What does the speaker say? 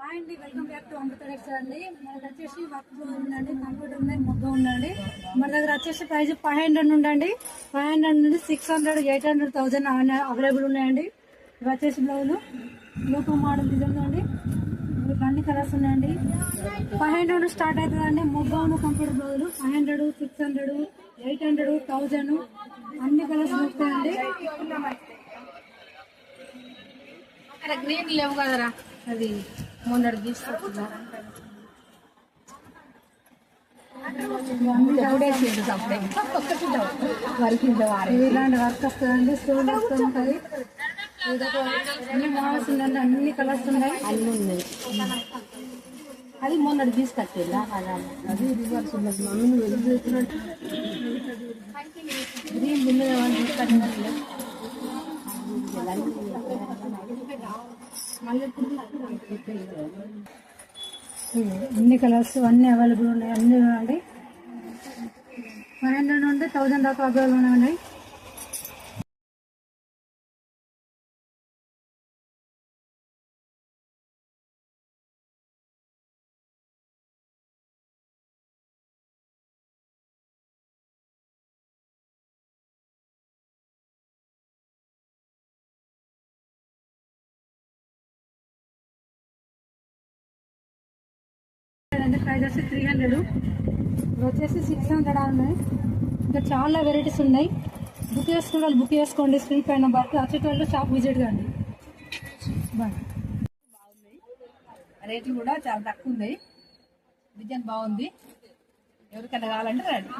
Hi అండి, welcome back to Amrita textile అండి. మనకు వచ్చేసి వర్క్ బ్లౌజ్ ఉందండి, కంప్యూటర్ ఉంది, మొగ్గ ఉందండి. మన దగ్గర వచ్చేసి ప్రైస్ 500 ఉండండి. 500 నుండి 600, 800, 1000 అవైలబుల్ ఉన్నాయండి. ఇవి వచ్చేసి బ్లౌజ్ లోపల మోడల్ డిజైన్ అండి. మీకు అన్ని కలర్స్ ఉన్నాయండి. 500 స్టార్ట్ అవుతుందండి. మొగ్గను కంప్యూటర్ బ్లౌజులు 500, 600, 800, 1000 అన్ని కలర్స్ దొరుకుతాయండి. గ్రీన్ లేవు కదరా, అది మొన్నటి తీసుకొచ్చిందా ఇలాంటి వర్క్ వస్తుందండి. స్టోన్ వస్తూ ఉంటుంది. అన్ని మోడల్స్ ఉందండి, అన్ని కలర్స్ ఉన్నాయి, అన్నీ ఉన్నాయి. అది మొన్నటి తీసుకొచ్చిందా? అది రివర్స్ ఉన్నది. మమ్మీని వెళ్ళి చూస్తున్నట్టు గ్రీన్ బిల్లు తీసుకొచ్చింది. అన్ని కలర్స్ అన్ని అవైలబుల్ ఉన్నాయి. అన్ని ఉన్నాయండి. 500 నుండి 1000 దాకా అవైలబుల్ ఉన్నాయి. ప్రైస్ వచ్చి 300, వచ్చేసి 600 ఉన్నాయి. ఇంకా చాలా వెరైటీస్ ఉన్నాయి. బుక్ చేసుకున్న వాళ్ళు బుక్ చేసుకోండి. స్క్రీన్ పైన నెంబర్కి వచ్చేటోళ్ళు షాప్ విజిట్ కండి. బాగున్నాయి, రేట్లు కూడా చాలా తక్కువ ఉన్నాయి. డిజైన్ బాగుంది. ఎవరికైనా కావాలంటే రండి.